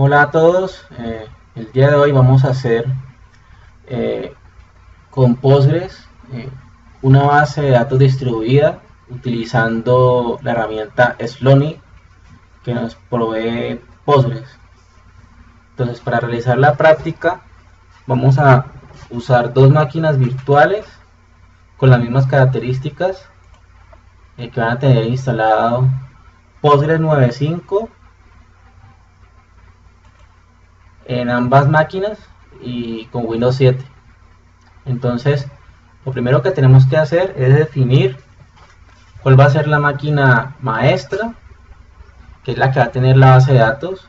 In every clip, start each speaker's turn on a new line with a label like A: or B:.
A: Hola a todos, el día de hoy vamos a hacer eh, con Postgres una base de datos distribuida utilizando la herramienta Slooney que nos provee Postgres. Entonces, para realizar la práctica vamos a usar dos máquinas virtuales con las mismas características que van a tener instalado Postgres 9.5 en ambas máquinas y con Windows 7. Entonces, lo primero que tenemos que hacer es definir cuál va a ser la máquina maestra, que es la que va a tener la base de datos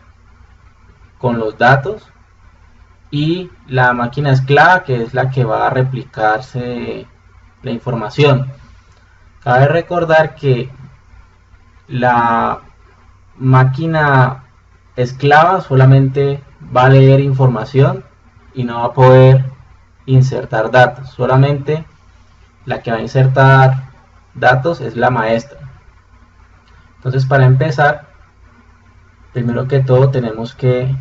A: con los datos, y la máquina esclava, que es la que va a replicarse la información. Cabe recordar que la máquina esclava solamente va a leer información y no va a poder insertar datos. Solamente la que va a insertar datos es la maestra. Entonces, para empezar, primero que todo tenemos que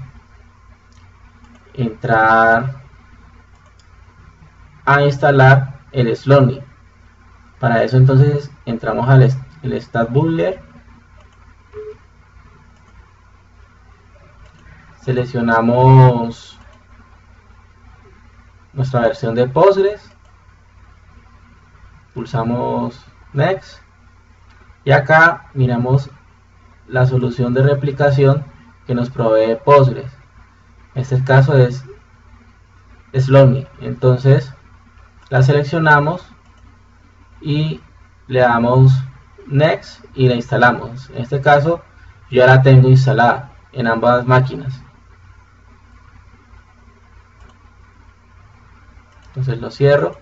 A: entrar a instalar el Slooney. Para eso entonces entramos al Stat Butler, seleccionamos nuestra versión de Postgres, pulsamos Next y acá miramos la solución de replicación que nos provee Postgres. En este caso es Slooney. Entonces la seleccionamos y le damos Next y la instalamos. En este caso yo ya la tengo instalada en ambas máquinas. Entonces lo cierro.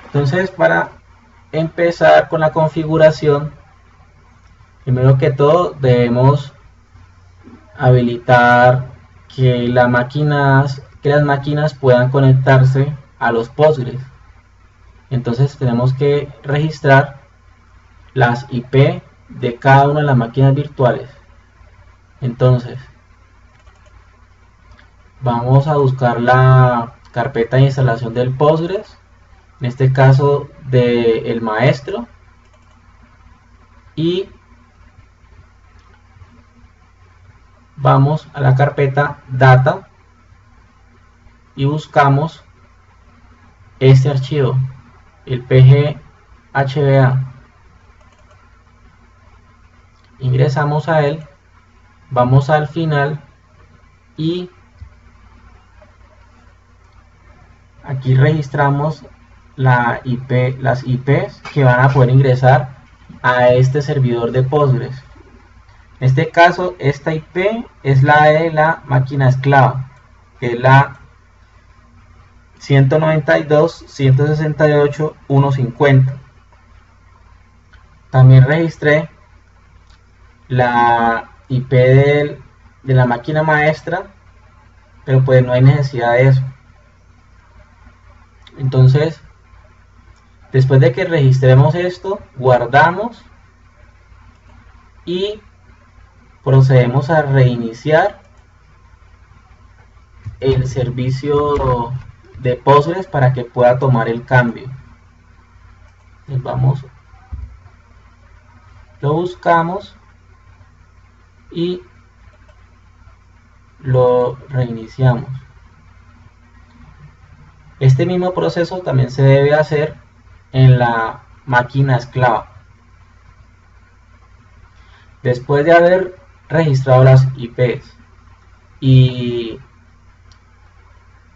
A: Entonces, para empezar con la configuración, primero que todo debemos habilitar que las máquinas puedan conectarse a los Postgres. Entonces tenemos que registrar las IP de cada una de las máquinas virtuales. Entonces vamos a buscar la carpeta de instalación del Postgres, en este caso del maestro, y vamos a la carpeta data y buscamos este archivo, el PGHBA. Ingresamos a él, vamos al final y aquí registramos las IPs que van a poder ingresar a este servidor de Postgres. En este caso, esta IP es la de la máquina esclava, que es la 192.168.150. También registré la IP de la máquina maestra, pero pues no hay necesidad de eso. Entonces, después de que registremos esto, guardamos y procedemos a reiniciar el servicio de Postgres para que pueda tomar el cambio. Entonces vamos, lo buscamos y lo reiniciamos. Este mismo proceso también se debe hacer en la máquina esclava. Después de haber registrado las IPs y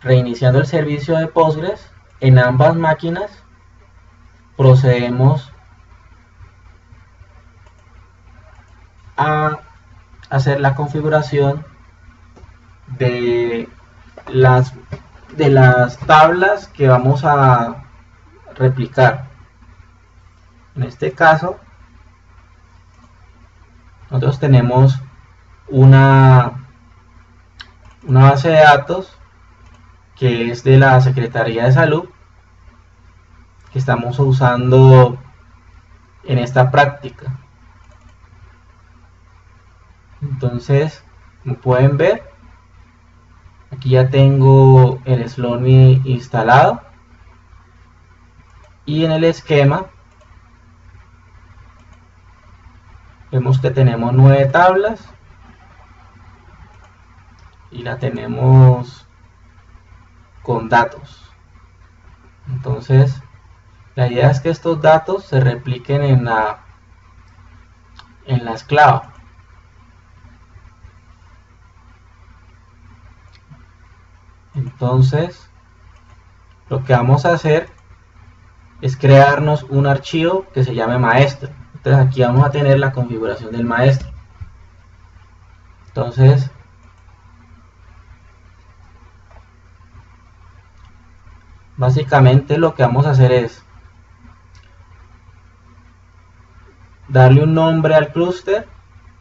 A: reiniciando el servicio de Postgres en ambas máquinas, procedemos a hacer la configuración de las tablas que vamos a replicar. En este caso, nosotros tenemos una base de datos que es de la Secretaría de Salud, que estamos usando en esta práctica. Entonces Como pueden ver, aquí ya tengo el Slownly instalado, y en el esquema vemos que tenemos 9 tablas y la tenemos con datos. Entonces la idea es que estos datos se repliquen en la esclava. Entonces lo que vamos a hacer es crearnos un archivo que se llame maestro. Entonces aquí vamos a tener la configuración del maestro. Entonces básicamente lo que vamos a hacer es darle un nombre al clúster,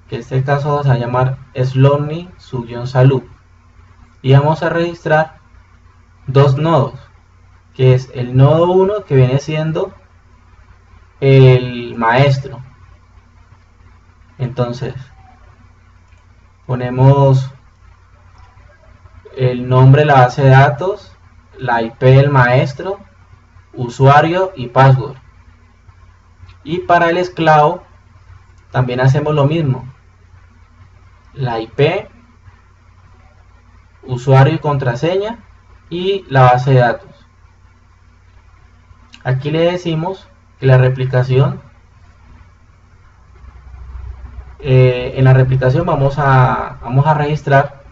A: que en este caso se va a llamar Slownly su-salud, y vamos a registrar dos nodos, que es el nodo 1, que viene siendo el maestro. Entonces ponemos el nombre de la base de datos, la IP del maestro, usuario y password. Y para el esclavo también hacemos lo mismo, la IP, usuario y contraseña y la base de datos. Aquí le decimos que la replicación, en la replicación vamos a registrar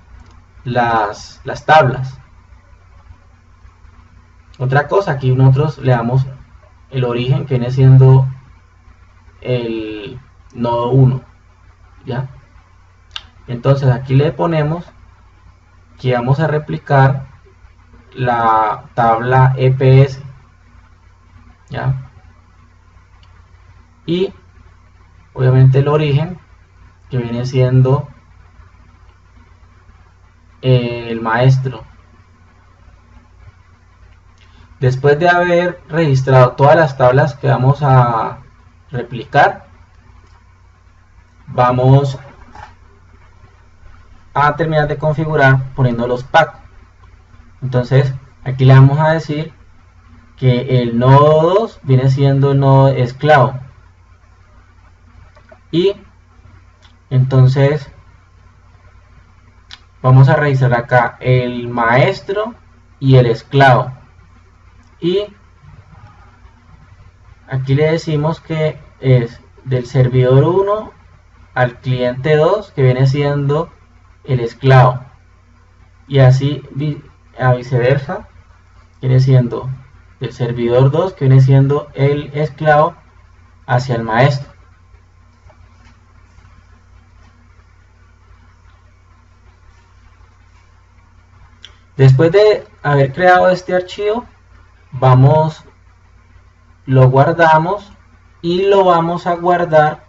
A: las tablas. Otra cosa, aquí nosotros le damos el origen, que viene siendo el nodo 1, ¿ya? Entonces aquí le ponemos que vamos a replicar la tabla EPS, ¿ya? Y obviamente el origen, que viene siendo el maestro. Después de haber registrado todas las tablas que vamos a replicar, vamos a terminar de configurar poniendo los packs. Entonces aquí le vamos a decir que el nodo 2 viene siendo el nodo esclavo, y entonces vamos a registrar acá el maestro y el esclavo, y aquí le decimos que es del servidor 1 al cliente 2, que viene siendo el esclavo, y así a viceversa, viene siendo del servidor 2, que viene siendo el esclavo, hacia el maestro. Después de haber creado este archivo, lo guardamos y lo vamos a guardar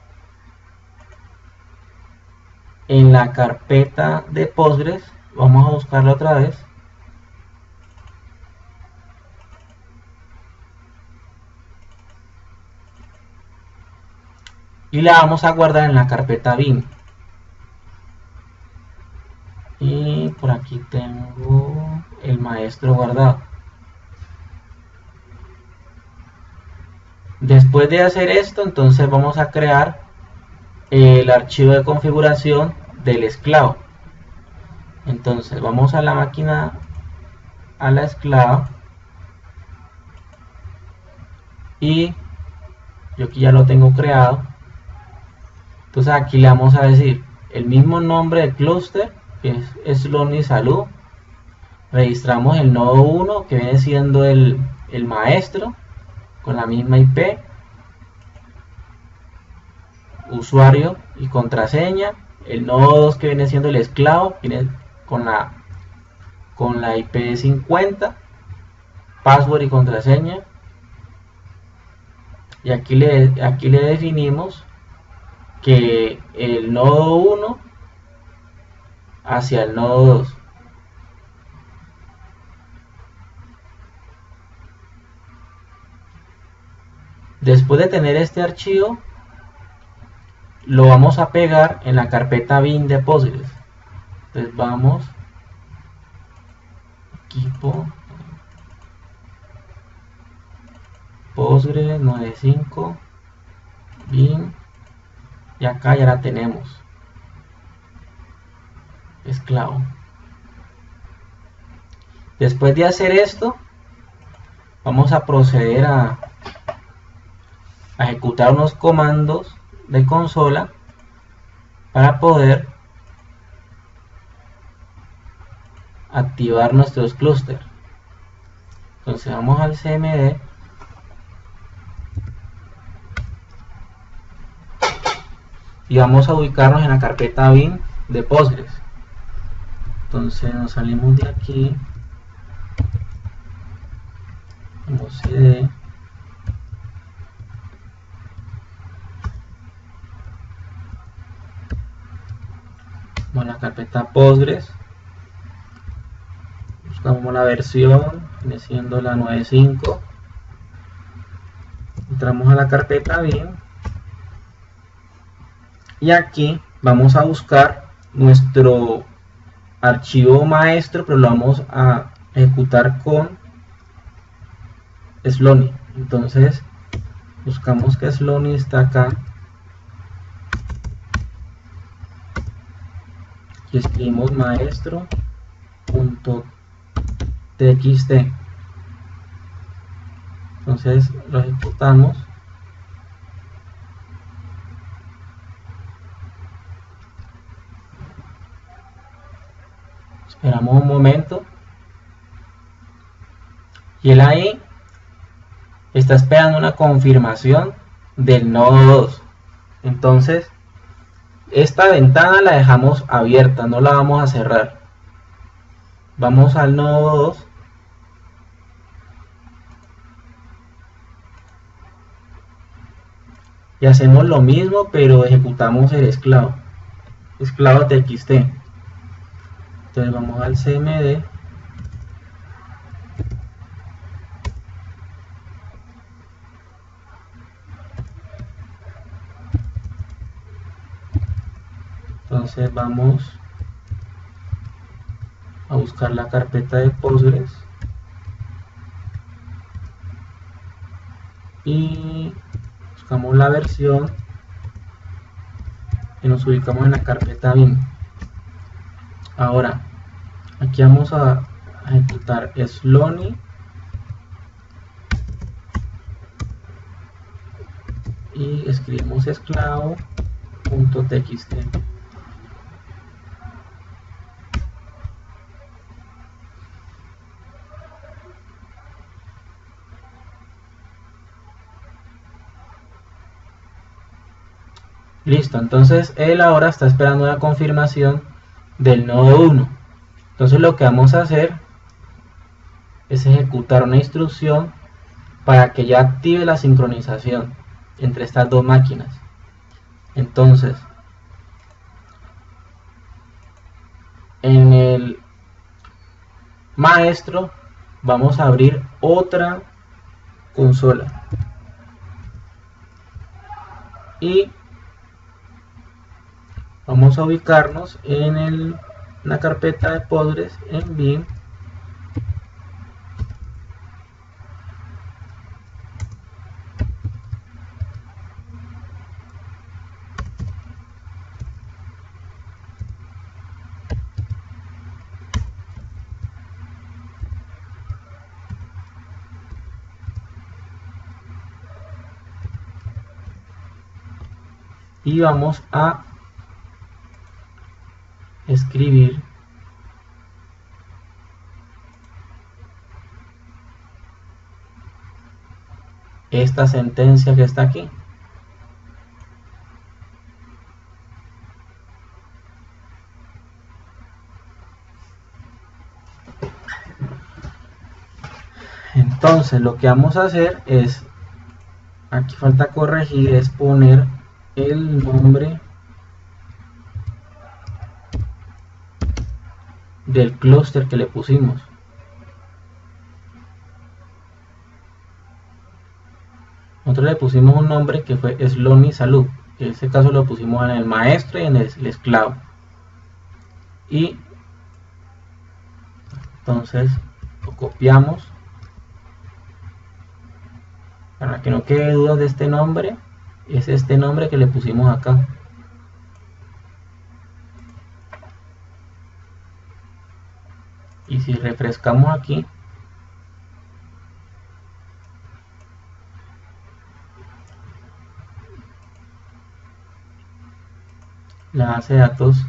A: en la carpeta de Postgres. Vamos a buscarla otra vez. Y la vamos a guardar en la carpeta bin. Y por aquí tengo el maestro guardado. Después de hacer esto, entonces vamos a crear el archivo de configuración del esclavo. Entonces vamos a la máquina, a la esclava, y yo aquí ya lo tengo creado. Entonces aquí le vamos a decir el mismo nombre del clúster, que es Slownly salud. Registramos el nodo 1, que viene siendo el maestro, con la misma IP, usuario y contraseña. El nodo 2, que viene siendo el esclavo, viene con la IP 50, password y contraseña. Y aquí le definimos que el nodo 1 hacia el nodo 2. Después de tener este archivo, lo vamos a pegar en la carpeta bin de Postgres. Entonces vamos, equipo, Postgres 9.5, bin, y acá ya la tenemos, esclavo. Después de hacer esto, vamos a proceder a ejecutar unos comandos de consola para poder activar nuestros clústeres. Entonces vamos al cmd y vamos a ubicarnos en la carpeta bin de Postgres. Entonces nos salimos de aquí, como cd, vamos a la carpeta Postgres, buscamos la versión, viene siendo la 9.5, entramos a la carpeta bin y aquí vamos a buscar nuestro archivo maestro, pero lo vamos a ejecutar con Slowney. Entonces buscamos que Slowney está acá y escribimos maestro.txt. entonces lo ejecutamos. Esperamos un momento y él ahí está esperando una confirmación del nodo 2. Entonces esta ventana la dejamos abierta, no la vamos a cerrar. Vamos al nodo 2 y hacemos lo mismo, pero ejecutamos el esclavo txt. Entonces vamos al cmd entonces vamos a buscar la carpeta de Postgres y buscamos la versión y nos ubicamos en la carpeta bin. Ahora aquí vamos a ejecutar Slowney y escribimos esclavo.txt. Listo, entonces él ahora está esperando la confirmación del nodo 1. Entonces lo que vamos a hacer es ejecutar una instrucción para que ya active la sincronización entre estas dos máquinas. Entonces en el maestro vamos a abrir otra consola y vamos a ubicarnos en la carpeta de Postgres en bin y vamos a escribir esta sentencia que está aquí. Entonces lo que vamos a hacer es, aquí falta corregir, es poner el nombre del clúster que le pusimos. Nosotros le pusimos un nombre que fue Slowney Salud, que en este caso lo pusimos en el maestro y en el esclavo, y Entonces lo copiamos. Para que no quede duda de este nombre, es este nombre que le pusimos acá. Y si refrescamos aquí, la base de datos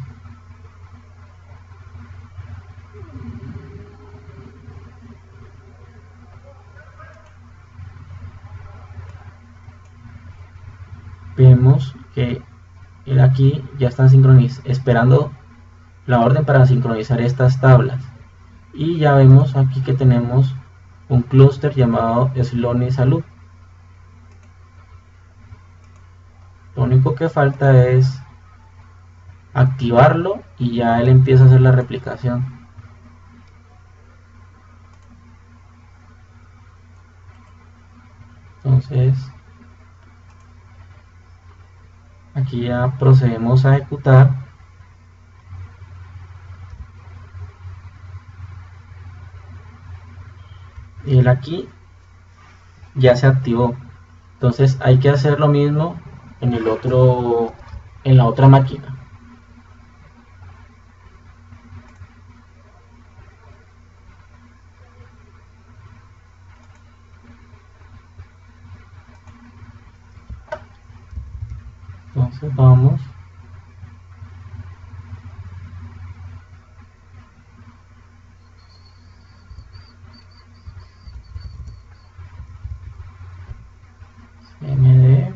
A: vemos que él aquí ya está esperando la orden para sincronizar estas tablas. Y ya vemos aquí que tenemos un clúster llamado Sloane Salud. Lo único que falta es activarlo y ya él empieza a hacer la replicación. Entonces aquí ya procedemos a ejecutar. Y él aquí ya se activó. Entonces hay que hacer lo mismo en la otra máquina. Entonces vamos cmd,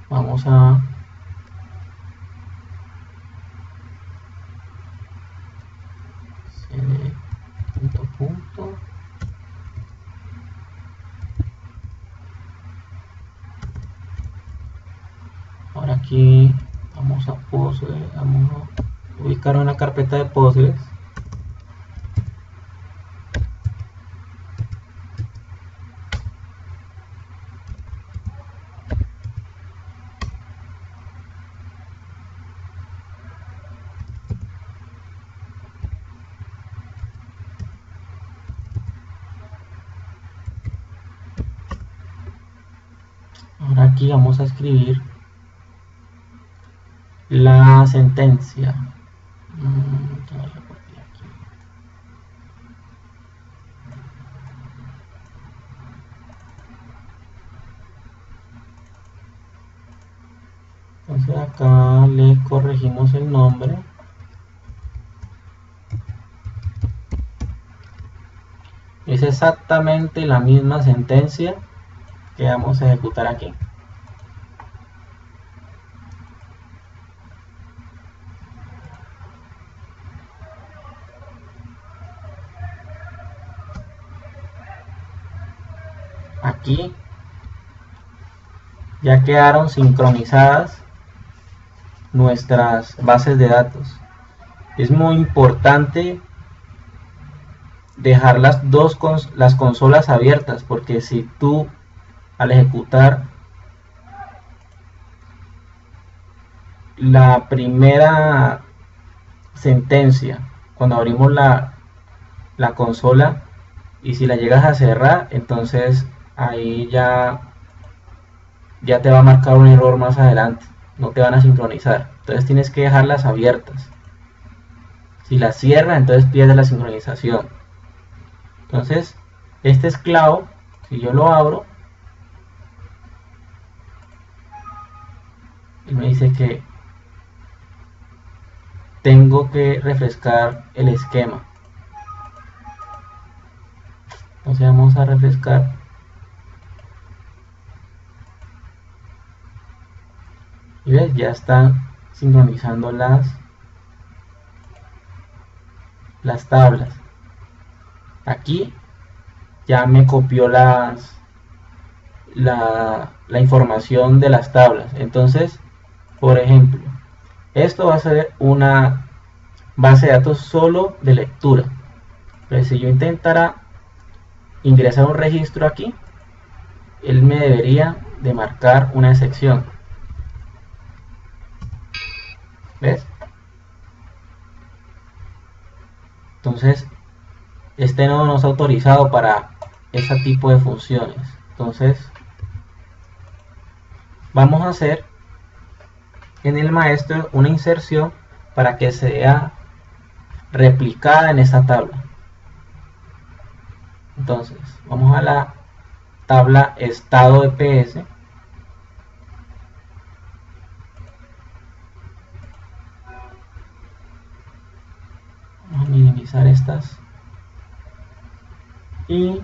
A: vamos a cd punto. Ahora aquí vamos a Postgres, vamos a ubicar una carpeta de Postgres. Ahora aquí vamos a escribir la sentencia. Entonces acá le corregimos el nombre. Es exactamente la misma sentencia que vamos a ejecutar aquí. Aquí ya quedaron sincronizadas nuestras bases de datos. Es muy importante dejar las consolas abiertas, porque si tú al ejecutar la primera sentencia, cuando abrimos la consola, y si la llegas a cerrar, entonces ahí ya te va a marcar un error más adelante, no te van a sincronizar. Entonces tienes que dejarlas abiertas. Si las cierras, entonces pierdes la sincronización. Entonces este esclavo, si yo lo abro, y me dice que tengo que refrescar el esquema. Entonces vamos a refrescar. Y ves, ya están sincronizando las tablas. Aquí ya me copió la información de las tablas. Entonces, por ejemplo, esto va a ser una base de datos solo de lectura. Entonces, si yo intentara ingresar un registro aquí, él me debería de marcar una excepción. ¿Ves? Entonces este nodo no está autorizado para ese tipo de funciones. Entonces vamos a hacer en el maestro una inserción para que sea replicada en esta tabla. Entonces vamos a la tabla estado EPS, vamos a minimizar estas y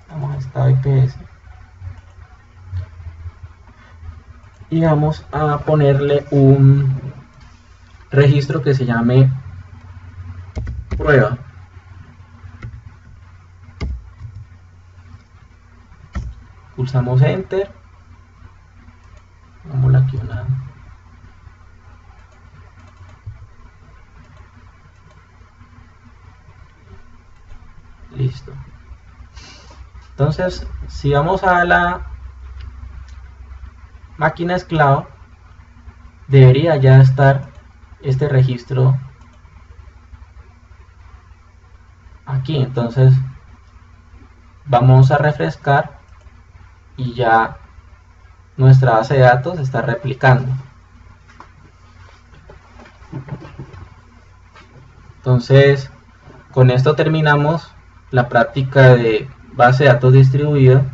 A: vamos a estado EPS y vamos a ponerle un registro que se llame prueba. Pulsamos enter, vamos aquí una listo. Entonces si vamos a la máquina esclava, debería ya estar este registro aquí. Entonces vamos a refrescar y ya nuestra base de datos está replicando. Entonces con esto terminamos la práctica de base de datos distribuida.